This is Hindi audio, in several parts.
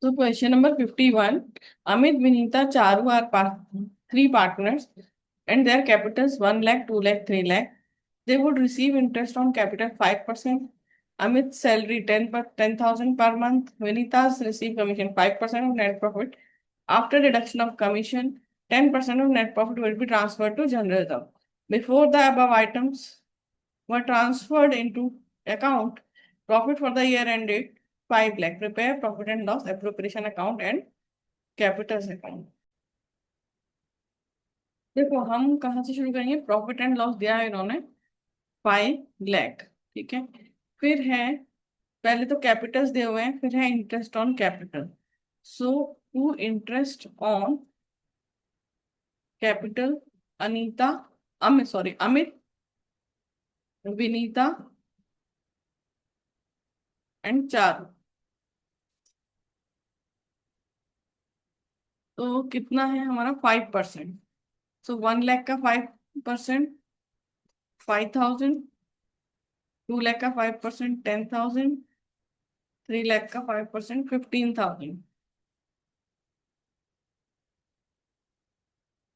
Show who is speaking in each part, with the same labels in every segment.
Speaker 1: So question number 51. Amit, Vinita, Charu are three partners and their capitals 1 lakh, 2 lakh, 3 lakh. They would receive interest on capital 5%. Amit's salary 10,000 per month. Vinita's receive commission 5% of net profit. After deduction of commission, 10% of net profit will be transferred to general reserve. Before the above items were transferred into account, profit for the year ended 5 lakh. Prepare profit and loss appropriation account and Capitals account. देखो हम कहाँ से शुरू करेंगे। प्रॉफिट एंड लॉस दिया है इन्होंने 5 लाख। ठीक है। फिर है पहले तो कैपिटल्स दिए हुए हैं, फिर है interest on capital. So to interest on capital Anita Amit sorry Amit Vinita and Charu. तो कितना है हमारा 5%। सो 1 लाख का 5% 5,000, 2 लाख का 5% 10,000, 3 लाख का 5% 15,000।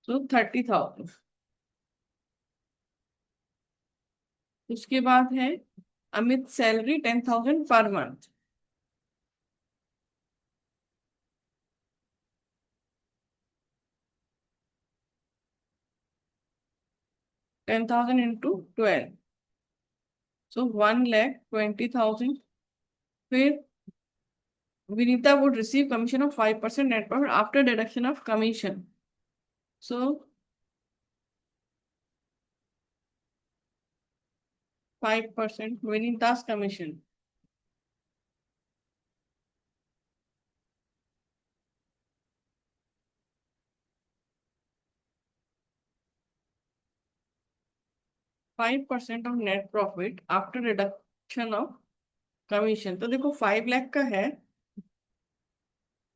Speaker 1: तो 30,000। उसके बाद है Amit salary 10,000 per month. 10,000 into 12, so 1,20,000। फिर Vinita would receive commission of 5% net profit after deduction of commission. So 5% विनीता's commission. 5% of net profit after reduction of commission. तो देखो 5 लाख का है,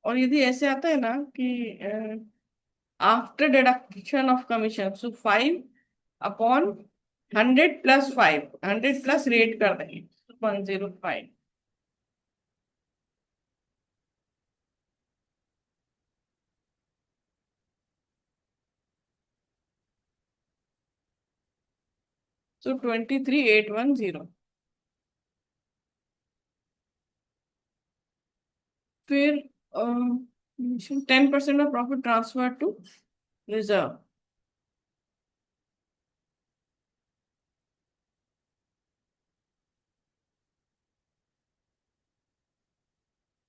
Speaker 1: और यदि ऐसे आता है ना कि after deduction of commission, so 5/100 plus 5, 100 plus rate कर देंगे 105। सो 23,810। फिर 10% of profit transfer to reserve.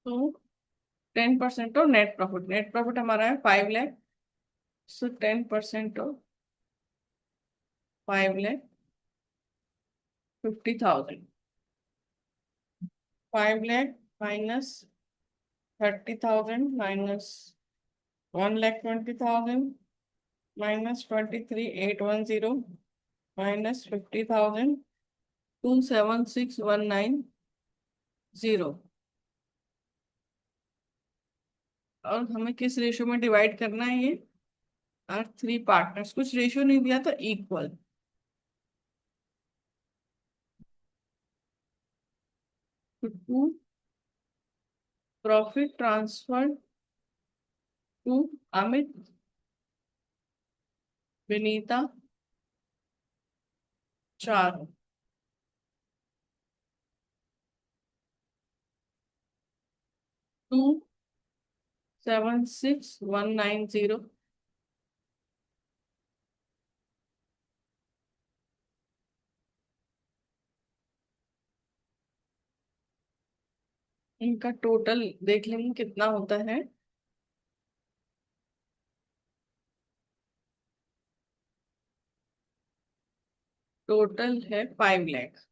Speaker 1: तो 10% ऑफ नेट प्रॉफिट हमारा है 5 lakh. So 10% of 5,50,000। 5 lakh minus 30,000 minus 1,20,000 minus 23,810 minus 50,000 276,190। और हमें किस रेशियो में डिवाइड करना है ये। और थ्री पार्टनर्स, कुछ रेशियो नहीं दिया था इक्वल। तो to profit transfer to Amit Vinita चार। 276,190। इनका टोटल देख लेंगे कितना होता है। टोटल है 5 लाख।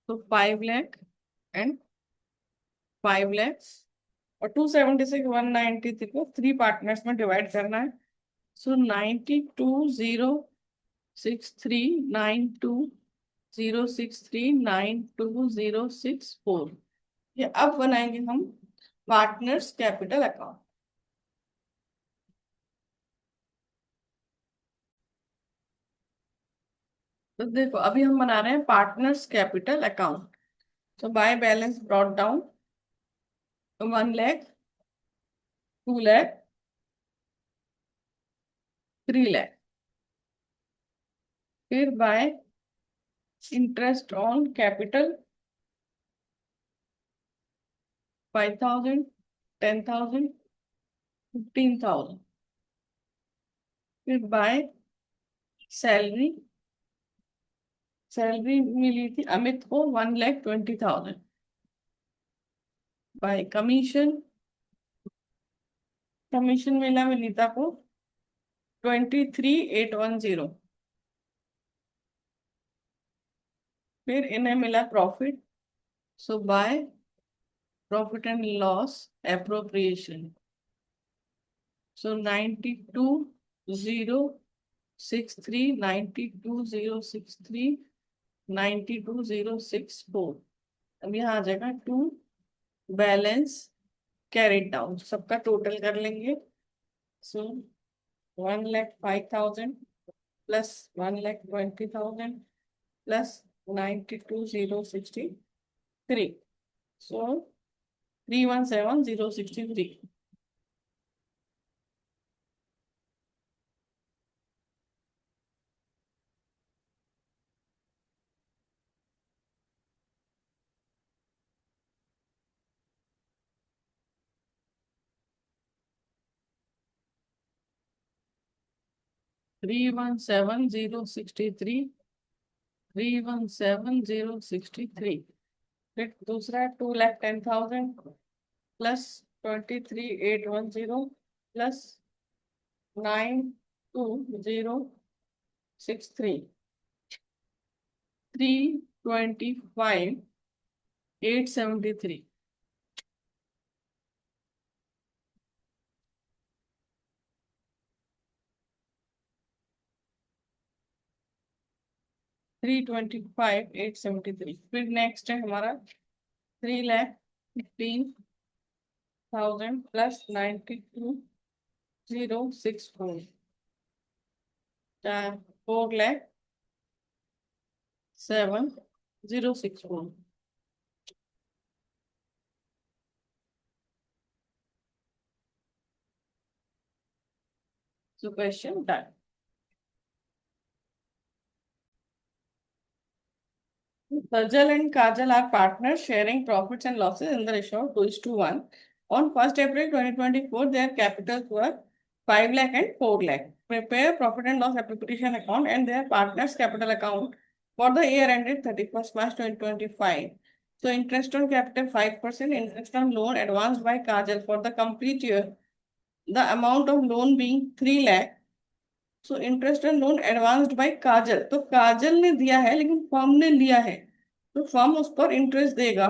Speaker 1: तो 5 लाख एंड 5 लैक्स और 276,193 को थ्री पार्टनर्स में डिवाइड करना है। सो 92,063,92 0639206 4। ये अब बनाएंगे हम पार्टनर्स कैपिटल अकाउंट। तो देखो अभी हम बना रहे हैं पार्टनर्स कैपिटल अकाउंट। तो by balance brought down 1 lakh, 2 lakh, 3 lakh. फिर बाय इंटरेस्ट ऑन कैपिटल 5,000, 10,000, 15,000। फिर बाय सैलरी, सैलरी मिली थी अमित को 1,20,000। बाय कमीशन, कमीशन मिला विनीता को 23,810। फिर इन्हें मिला profit, so by profit and loss appropriation, so 92,063, 92,063, 92,064। अब यहाँ आ जाएगा टू बैलेंस कैरिड डाउन, सबका टोटल कर लेंगे। So 1,05,000 plus 1,20,000 plus 92,063, so 317,063। Three one seven zero sixty three 317,063। फिर दूसरा 2,10,000 प्लस 23,810 प्लस 92,063, 325,873। 325,873। फिर नेक्स्ट है हमारा 3,15,000 plus 92,064, 4,07,064। So question done. Sajal and Kajal are partners sharing profits and losses in the ratio of 2:1. On 1st April 2024, their capitals were 5 lakh and 4 lakh. Prepare profit and loss application account and their partners capital account for the year ended 31st March 2025. So interest on capital 5%, interest on loan advanced by Kajal for the complete year. The amount of loan being 3 lakh. So interest and loan advanced by Kajal, तो काजल ने दिया है लेकिन फर्म ने लिया है, तो फर्म उस पर इंटरेस्ट देगा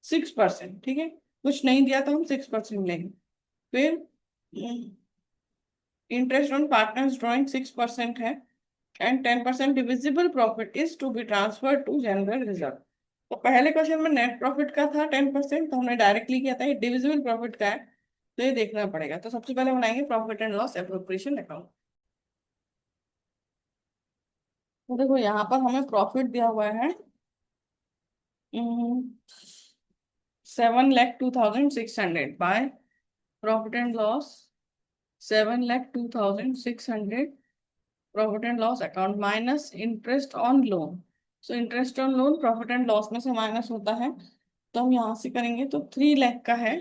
Speaker 1: 6%। ठीक है, कुछ नहीं दिया तो हम 6% लेंगे। फिर इंटरेस्ट ऑन पार्टनर्स ड्रॉइंग 6% है and 10% divisible profit is to be transfer to general reserve. तो पहले क्वेश्चन में नेट प्रॉफिट का था 10%, तो हमने डायरेक्टली किया था। ये डिविजिबल प्रॉफिट का है तो ये देखना पड़ेगा। तो सबसे पहले बनाएंगे profit and loss appropriation account. तो देखो यहाँ पर हमें प्रॉफिट दिया हुआ है 7,02,600 bye profit and loss 7,02,600 profit and loss account minus interest on loan. So interest on loan profit and loss में से माइनस होता है, तो हम यहाँ से करेंगे तो 3 लाख का है।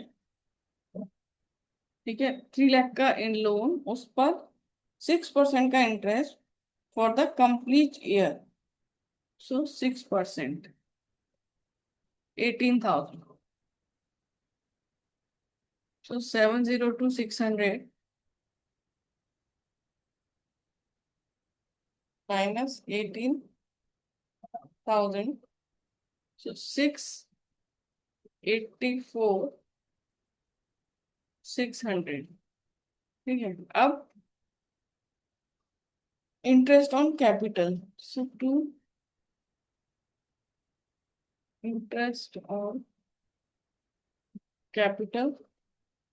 Speaker 1: ठीक है, 3 लाख का इन लोन, उस पर 6% का interest for the complete year, so 6%, 18,000। So 702,600 minus 18,000. So 684,600। ठीक है, अब interest on capital, so 2 interest on capital,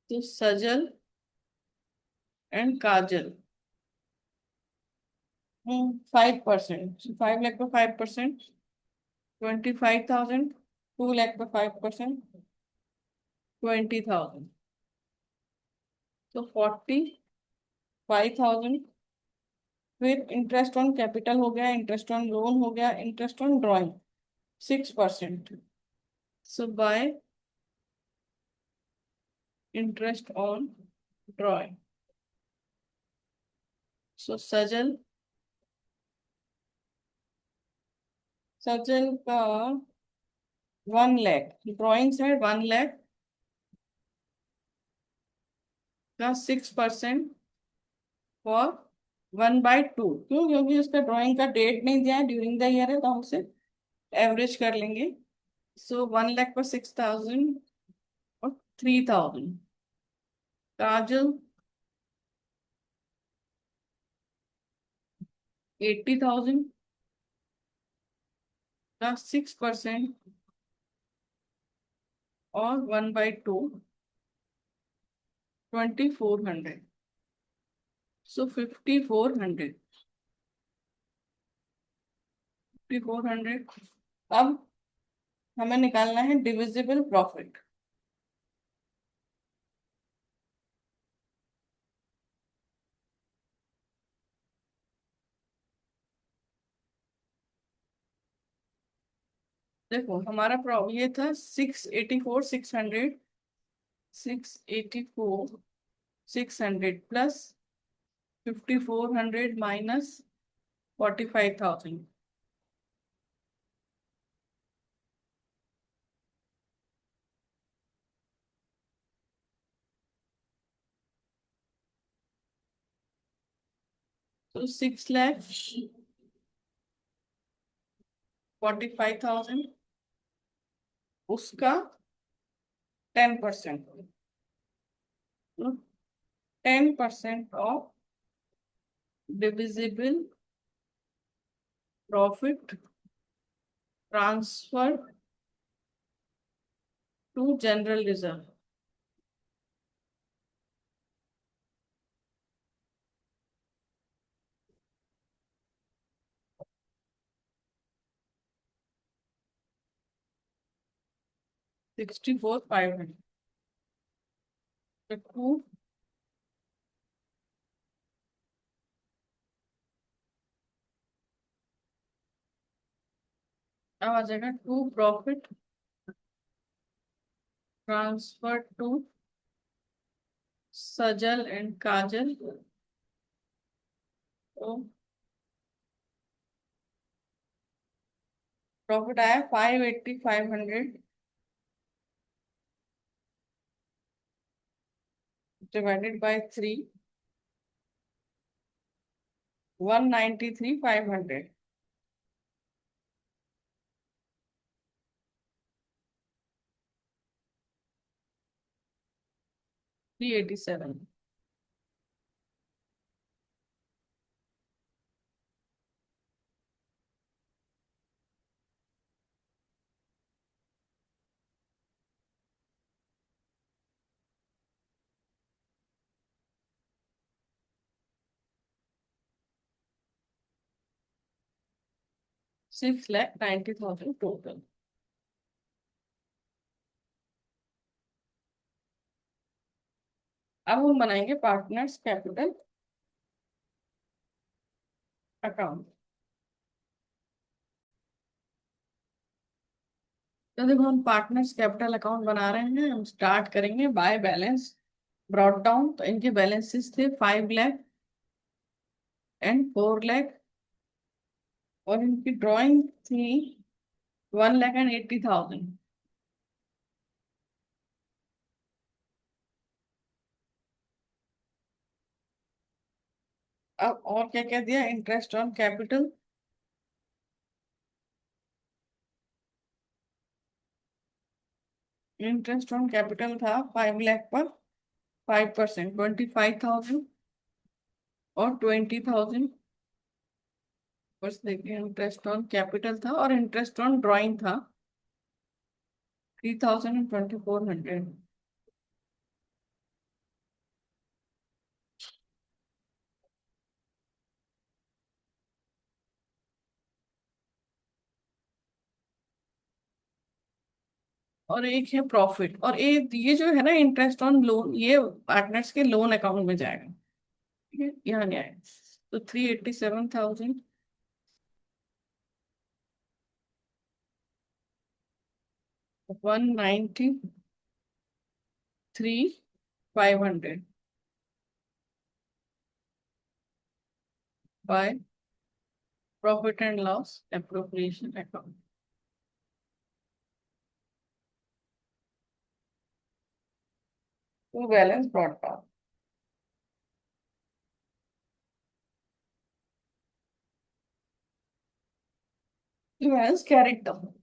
Speaker 1: तो सजल एंड काजल 5%, 5 लाख पर 5%, 25,000, 2 लाख पर 5%, 20,000, तो 45,000। फिर इंटरेस्ट ऑन कैपिटल हो गया, इंटरेस्ट ऑन लोन हो गया, interest on drawing 6%। So by interest on drawing, so Sajal, Sajal का 1 लाख, ड्रॉइंग से 1 लाख का 6% फॉर 1/2। क्यों? क्योंकि उसका ड्राइंग का डेट नहीं दिया है, ड्यूरिंग द ईयर है, तो हम उसे एवरेज कर लेंगे। सो 1 लाख पर 6,000 और 3,000। काजल 80,000 का 6% और 1/2, 2,400। सो 5,400, 5,400। अब हमें निकालना है डिविजिबल प्रॉफिट। देखो हमारा ये था 684,600, 684,600 प्लस 5,400 माइनस 45,000। 6,45,000, उसका 10%, 10% of divisible profit transfer to general reserve. 64,500 to, अब आ जाएगा to profit transfer to Sajal and Kajal. तो प्रॉफिट आया 580,500 डिवाइडेड बाय 3, 193,500। 387। 6,90,000 टोटल। अब हम बनाएंगे पार्टनर्स कैपिटल अकाउंट। तो देखो हम पार्टनर्स कैपिटल अकाउंट बना रहे हैं, हम स्टार्ट करेंगे बाय बैलेंस ब्रॉट डाउन। तो इनके बैलेंसेस थे 5 लाख एंड 4 लाख, और इनकी ड्राइंग थी 1,80,000। अब और क्या क्या दिया, interest on capital, interest on capital था 5 लाख पर 5%, 25,000 और 20,000। बस देखिए इंटरेस्ट ऑन कैपिटल था और इंटरेस्ट ऑन ड्राइंग था 3,000 and 2,400. और एक है प्रॉफिट, और ये जो है ना इंटरेस्ट ऑन लोन, ये पार्टनर्स के लोन अकाउंट में जाएगा। ठीक है, यहाँ नहीं आएगा। तो 387,000, 193,500 by profit and loss appropriation account. तो balance brought down, balance carried down.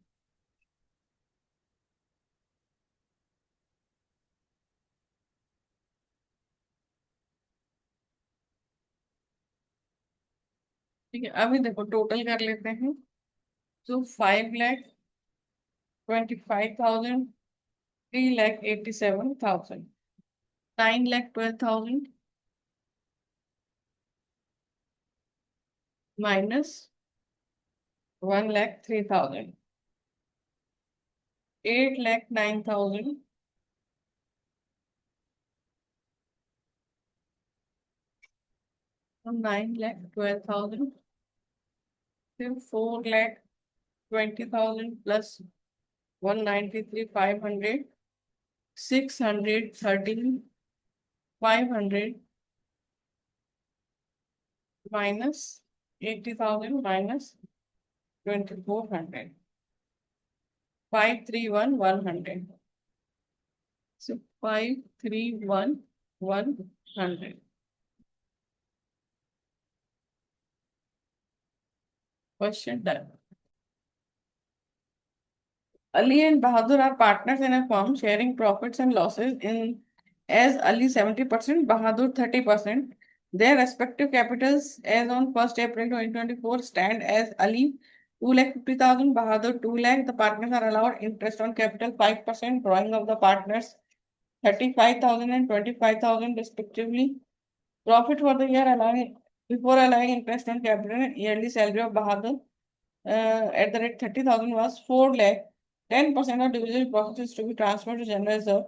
Speaker 1: ठीक है, अभी देखो टोटल कर लेते हैं। तो 5,25,000, 3,87,000, 9,12,000 माइनस 1,03,000, 8,09,000 और 9,12,000, फिर 4,20,000 plus 193,500, 613,500 minus 80,000 minus 2,400, 531,100। So 531,100। Question done. Ali and Bahadur are partners in a firm sharing profits and losses in as Ali 70%, Bahadur 30%. Their respective capitals as on 1st April 2024 stand as Ali 2,50,000, Bahadur 2 lakh. The partners are allowed interest on capital 5%, drawing of the partners 35,000 and 25,000 respectively. Profit for the year allowing before allowing interest on capital and yearly salary of Bahadur at the rate 30,000 was 4 lakh. 10% of divisional profit is to be transferred to general reserve.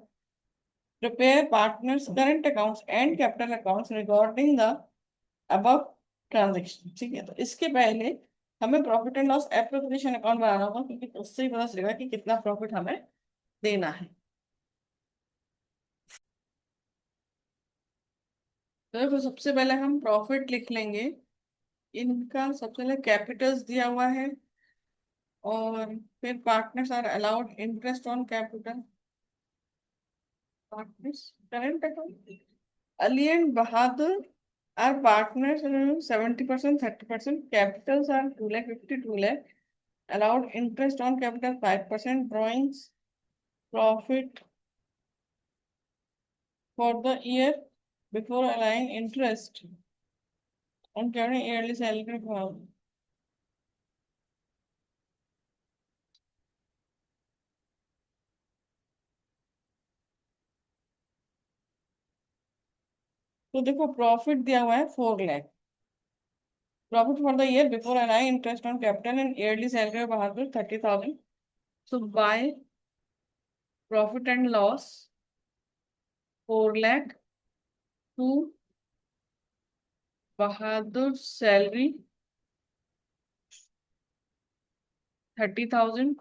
Speaker 1: Prepare partners' current accounts and capital accounts regarding the above transaction। ठीक है, तो इसके पहले हमें profit and loss appropriation account बनाना होगा, क्योंकि उससे ही पता चलेगा कि कितना प्रॉफिट हमें देना है। तो देखो सबसे पहले हम प्रॉफिट लिख लेंगे। इनका सबसे पहले कैपिटल्स दिया हुआ है, और फिर partners are allowed interest on capital. Partners current account, Ali and Bahadur are partners in 70%, 30%. Capitals are 2 lakh 50, 2 lakh. Allowed interest on capital 5%. Drawings profit for the year before allowing interest on capital yearly salary for। तो देखो प्रॉफिट दिया हुआ है 4 lakh। Profit for the year before allowing interest on capital and yearly salary of Bahadur 30,000। So by profit and loss 4 lakh to Bahadur salary 30,000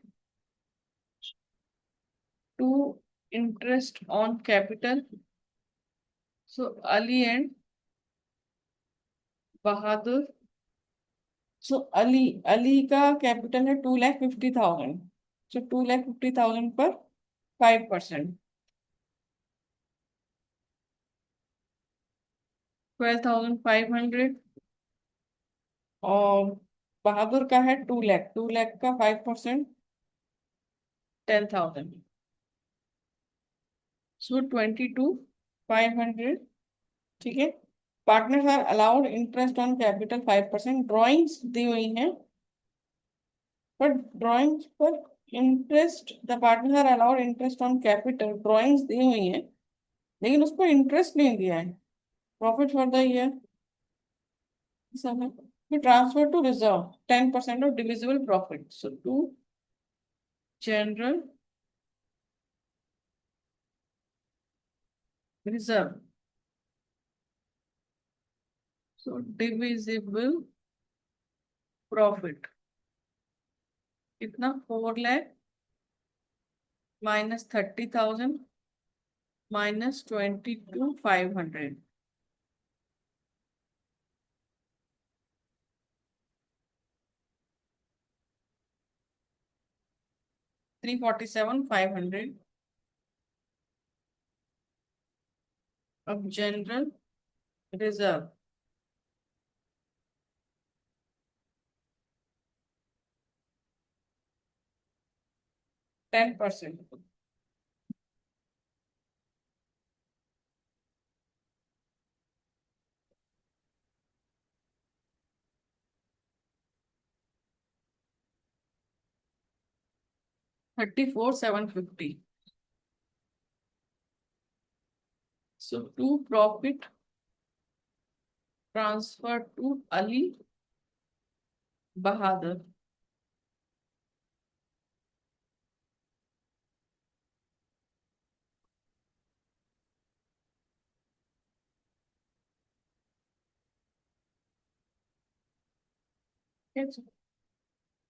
Speaker 1: to interest on capital। So Ali and Bahadur, so Ali का कैपिटल है 2,50,000। so 2,50,000 पर 5%, 12,500। और बहादुर का है 2 लाख, 2 लाख का 5%, 10,000। सो 22,500। ठीक है, partners are allowed interest on capital 5%। Drawings दी हुई हैं पर ड्राइंग्स पर interest, the partner are allowed interest on capital, drawings दी हुई है लेकिन उस पर इंटरेस्ट नहीं दिया है। प्रॉफिट फॉर द ईयर सब है। फिर transfer to reserve 10% of divisible profit, so to general reserve, so divisible profit कितना, 4 lakh minus 30,000 minus 22,500, 347,500 of general reserve, 10%, 34,750. So to profit transfer to Ali Bahadur. It's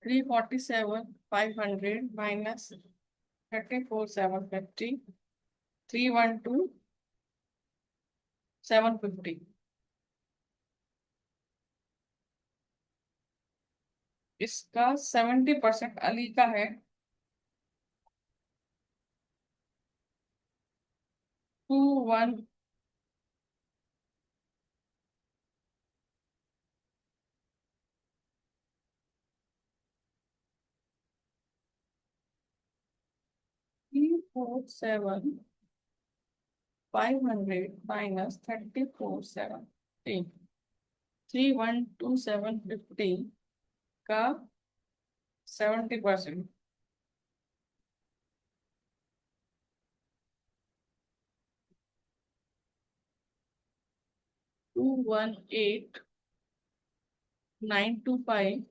Speaker 1: 347,500 minus 34,750, 312,750. इसका 70% अली का है, 21 347,500 minus 34,750, 312,750 का 70%, 218,925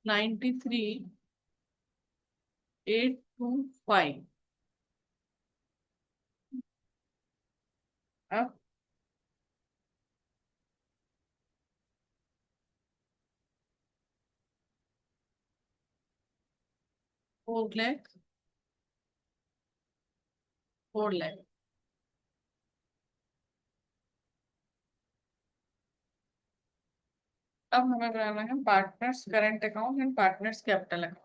Speaker 1: 93,825। अब 4 लाख, 4 लाख। अब हमें बनाना है partners current account and partners capital account.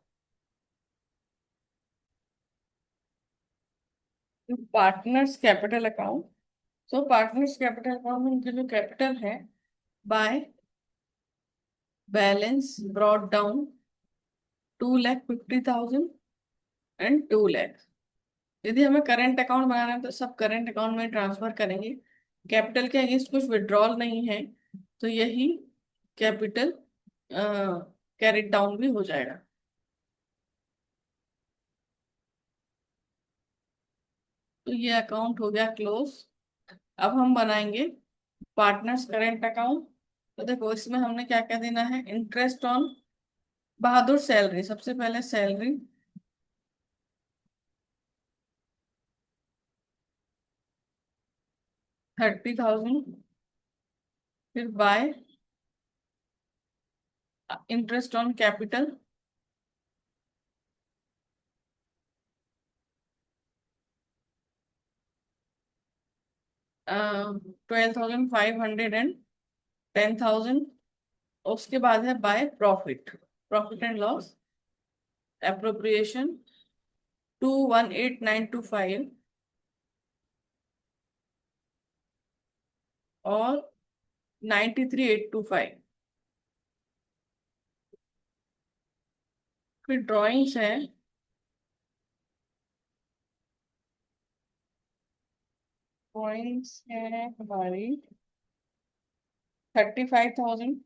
Speaker 1: Partners capital account, so partners capital account में उनकी जो कैपिटल है by balance brought down 2,50,000 and 2 lakh. यदि हमें करंट अकाउंट बनाना है तो सब करंट अकाउंट में ट्रांसफर करेंगे, कैपिटल के अगेंस्ट कुछ विड्रॉल नहीं है तो यही कैपिटल कैरेट डाउन भी हो जाएगा। तो ये अकाउंट हो गया क्लोज। अब हम बनाएंगे पार्टनर्स करेंट अकाउंट। तो देखो इसमें हमने क्या क्या देना है, इंटरेस्ट ऑन बहादुर सैलरी, सबसे पहले सैलरी 30,000, फिर bye interest on capital 12,500 and 10,000। उसके बाद है by profit, profit and loss appropriation 218,925 और 93,825। फिर ड्राइंग्स है, ड्राइंग्स है हमारी 35,000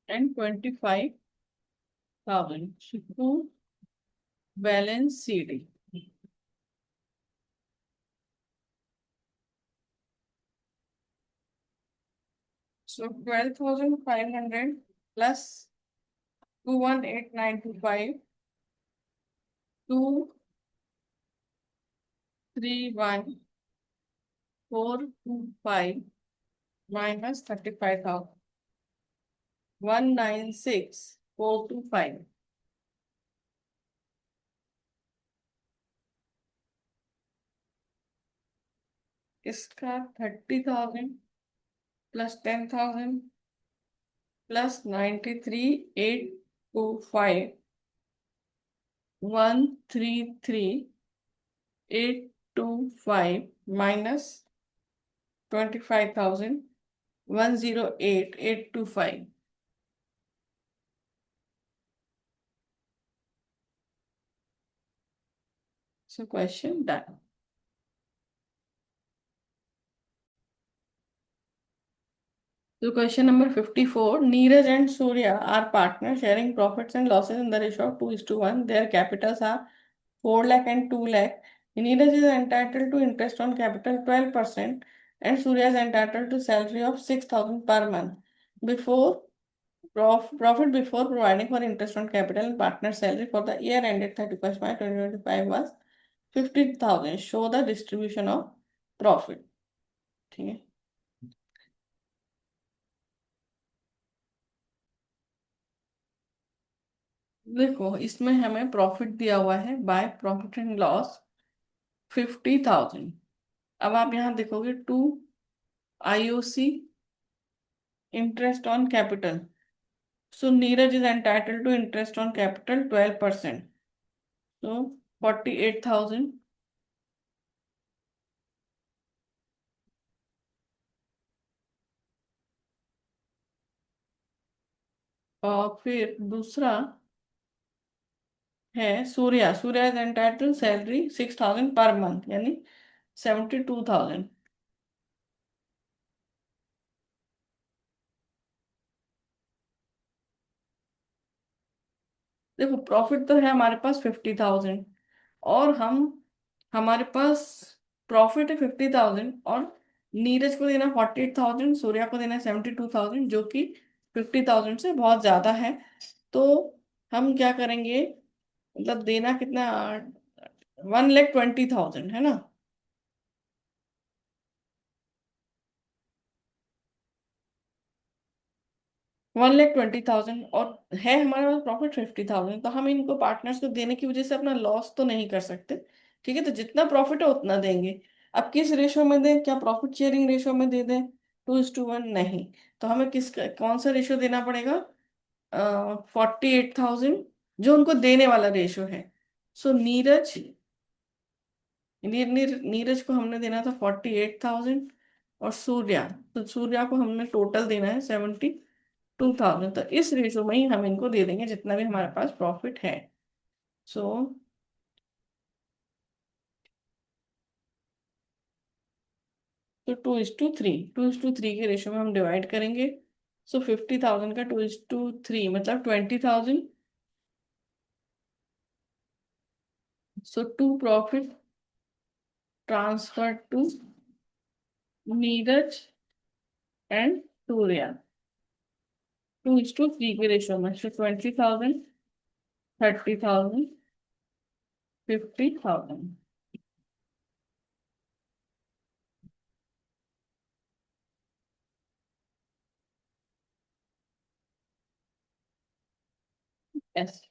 Speaker 1: and 25,000. So to balance CD. So 12,500 plus 218,925, 231,425 minus 35,000, 196,425. इसका 30,000 plus 10,000 plus 93,825, 133,825 minus 25,000, 108,825. So question done. So question number 54. Neeraj and Surya are partners sharing profits and losses in the ratio of 2:1. Their capitals are 4 lakh and 2 lakh. Neeraj is entitled to interest on capital 12% and Surya is entitled to salary of 6,000 per month. Before profit before providing for interest on capital and partner salary for the year ended 31st March 2025 was 50,000. Show the distribution of profit. ठीक है, देखो इसमें हमें प्रॉफिट दिया हुआ है बाय प्रॉफिट एंड लॉस 50,000. अब आप यहाँ देखोगे to IOC interest on capital. So Neeraj is entitled to interest on capital 12%. So 48,000. और फिर दूसरा है Surya is entitled salary 6,000 per month यानी 72,000. देखो प्रॉफिट तो है हमारे पास 50,000 और हमारे पास प्रॉफिट है 50,000 और नीरज को देना 48,000, सूर्या को देना 72,000 जो कि 50,000 से बहुत ज्यादा है. तो हम क्या करेंगे, मतलब देना कितना, 1,20,000 है ना. 1,20,000 और है हमारे पास प्रॉफिट 50,000, तो हम इनको पार्टनर्स को देने की वजह से अपना लॉस तो नहीं कर सकते. ठीक है, तो जितना प्रॉफिट है उतना देंगे. अब किस रेशो में दें, क्या प्रॉफिट शेयरिंग रेशो में दे दें 2:1? नहीं. तो हमें कौन सा रेशो देना पड़ेगा, 48,000 जो उनको देने वाला रेशो है. सो नीरज को हमने देना था 48,000 और तो सूर्या को हमने टोटल देना है 72,000. तो इस रेशो में ही हम इनको दे देंगे जितना भी हमारे पास प्रॉफिट है. सो तो 2:3 के रेशो में हम डिवाइड करेंगे. सो 50,000 का 2:3 मतलब 20,000. So to profit transfer to Neeraj and Surya 2:3 के रेशो में. सो 20,000, 30,000, 50,000. Yes.